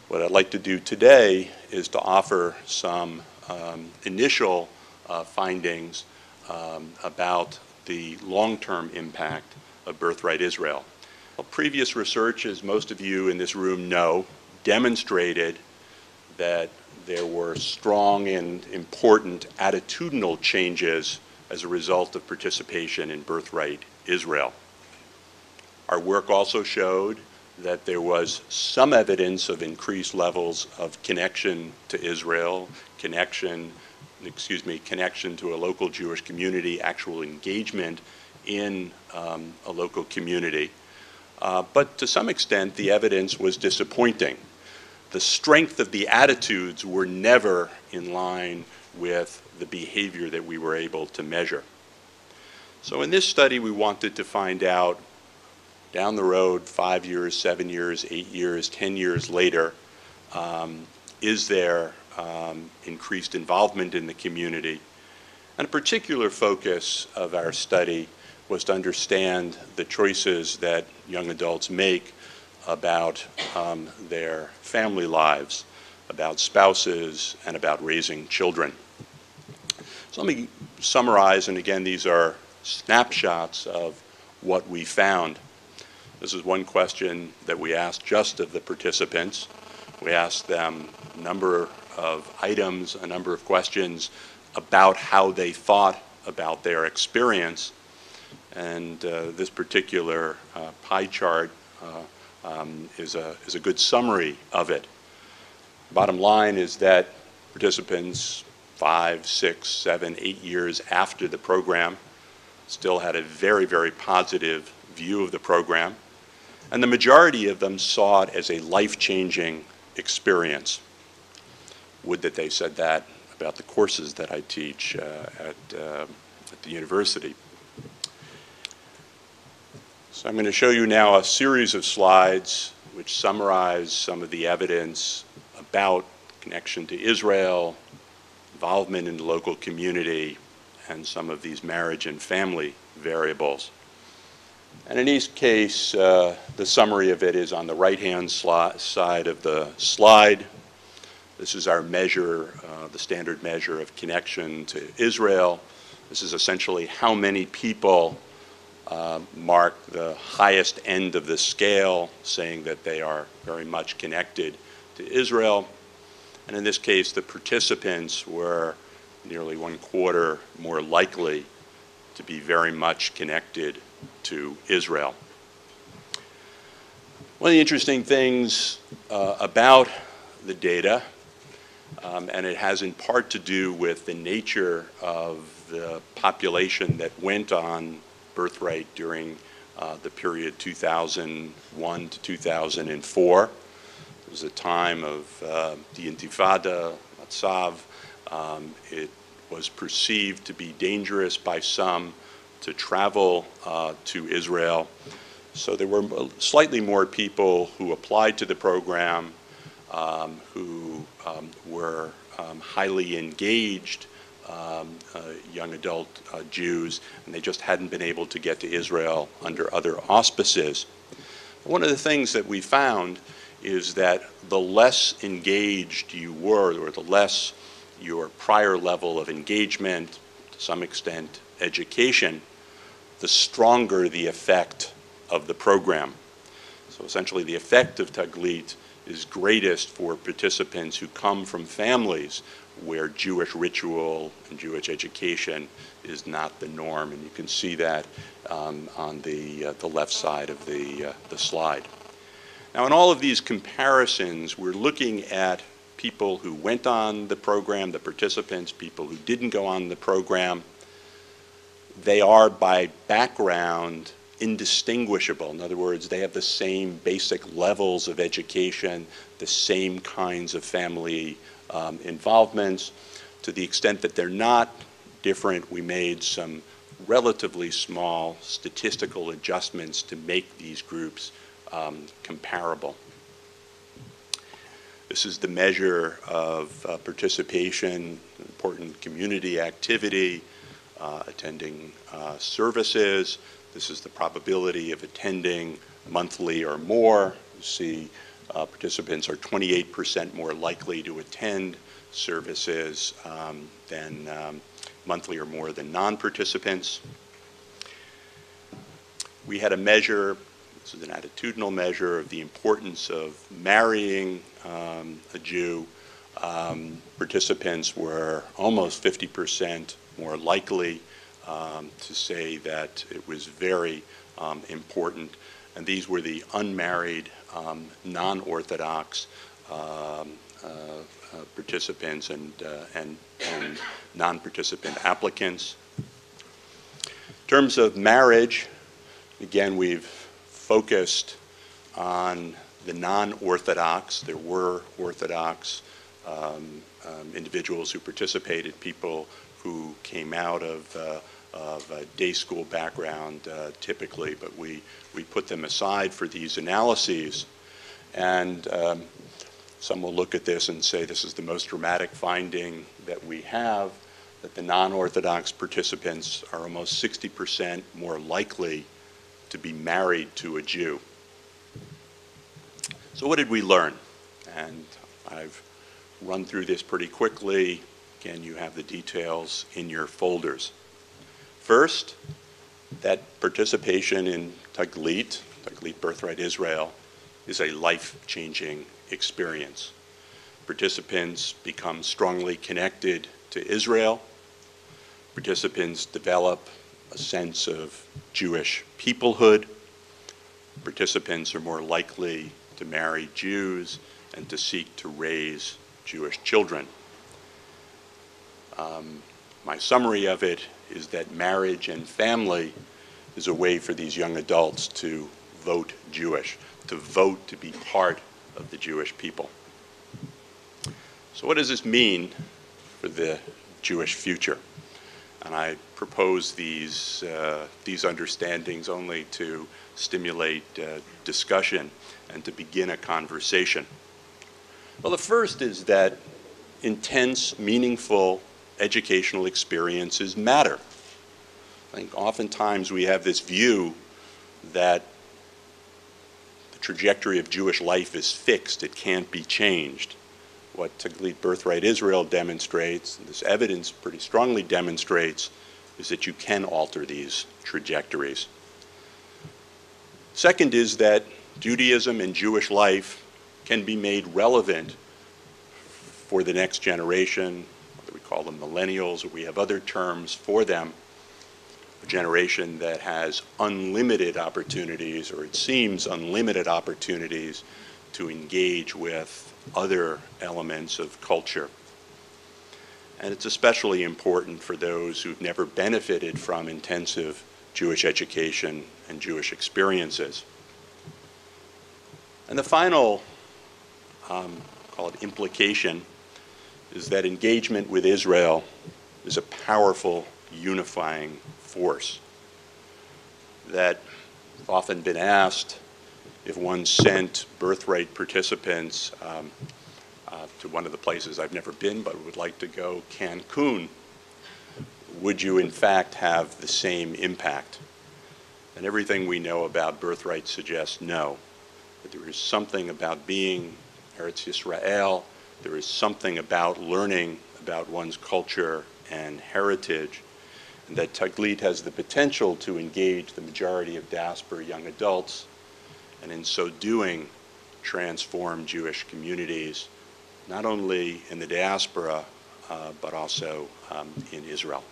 What I'd like to do today is to offer some initial findings about the long-term impact of Birthright Israel. Well, previous research, as most of you in this room know, demonstrated that there were strong and important attitudinal changes as a result of participation in Birthright Israel. Our work also showed that there was some evidence of increased levels of connection to Israel, connection to a local Jewish community, actual engagement in a local community. But to some extent, the evidence was disappointing. The strength of the attitudes were never in line with the behavior that we were able to measure. So in this study, we wanted to find out down the road, 5 years, 7 years, 8 years, 10 years later, is there increased involvement in the community? And a particular focus of our study was to understand the choices that young adults make about their family lives, about spouses, and about raising children. So let me summarize, and again, these are snapshots of what we found. This is one question that we asked just of the participants. We asked them a number of items, a number of questions about how they thought about their experience. And this particular pie chart is a good summary of it. Bottom line is that participants 5, 6, 7, 8 years after the program still had a very, very positive view of the program. And the majority of them saw it as a life-changing experience. Would that they said that about the courses that I teach at the university. So I'm going to show you now a series of slides which summarize some of the evidence about connection to Israel, involvement in the local community, and some of these marriage and family variables. And in each case, the summary of it is on the right-hand side of the slide. This is our measure, the standard measure of connection to Israel. This is essentially how many people mark the highest end of the scale, saying that they are very much connected to Israel. And in this case, the participants were nearly 1/4 more likely to be very much connected to Israel. One of the interesting things about the data, and it has in part to do with the nature of the population that went on Birthright during the period 2001 to 2004. It was a time of the Intifada, Matzav. It was perceived to be dangerous by some to travel to Israel. So there were slightly more people who applied to the program, who were highly engaged young adult Jews, and they just hadn't been able to get to Israel under other auspices. One of the things that we found is that the less engaged you were, or the less your prior level of engagement, to some extent education, the stronger the effect of the program. So essentially the effect of Taglit is greatest for participants who come from families where Jewish ritual and Jewish education is not the norm, and you can see that on the left side of the slide. Now in all of these comparisons, we're looking at people who went on the program, the participants, people who didn't go on the program. They are by background indistinguishable. In other words, they have the same basic levels of education, the same kinds of family involvements. To the extent that they're not different, we made some relatively small statistical adjustments to make these groups comparable. This is the measure of participation, important community activity, attending services. This is the probability of attending monthly or more. You see Participants are 28% more likely to attend services than monthly or more than non-participants. We had a measure, this is an attitudinal measure, of the importance of marrying a Jew. Participants were almost 50% more likely to say that it was very important. And these were the unmarried, non-Orthodox participants and non-participant applicants. In terms of marriage, again, we've focused on the non-Orthodox. There were Orthodox individuals who participated, people who came out of a day school background typically, but we put them aside for these analyses. And some will look at this and say this is the most dramatic finding that we have, that the non-Orthodox participants are almost 60% more likely to be married to a Jew. So what did we learn? And I've run through this pretty quickly. Again, you have the details in your folders. First, that participation in Taglit-Birthright Israel, is a life-changing experience. Participants become strongly connected to Israel. Participants develop a sense of Jewish peoplehood. Participants are more likely to marry Jews and to seek to raise Jewish children. My summary of it is that marriage and family is a way for these young adults to vote Jewish, to vote to be part of the Jewish people. So what does this mean for the Jewish future? And I propose these understandings only to stimulate discussion and to begin a conversation. Well, the first is that intense, meaningful educational experiences matter. I think oftentimes we have this view that the trajectory of Jewish life is fixed, it can't be changed. What Taglit-Birthright Israel demonstrates, and this evidence pretty strongly demonstrates, is that you can alter these trajectories. Second is that Judaism and Jewish life can be made relevant for the next generation, whether we call them millennials or we have other terms for them, a generation that has unlimited opportunities, or it seems unlimited opportunities, to engage with other elements of culture. And it's especially important for those who've never benefited from intensive Jewish education and Jewish experiences. And the final, call it implication, is that engagement with Israel is a powerful unifying force. That I've often been asked, if one sent Birthright participants to one of the places I've never been but would like to go, Cancun, would you in fact have the same impact? And everything we know about Birthright suggests no. That there is something about being Eretz Yisrael, there is something about learning about one's culture and heritage, and that Taglit has the potential to engage the majority of diaspora young adults, and in so doing, transform Jewish communities, not only in the diaspora, but also in Israel.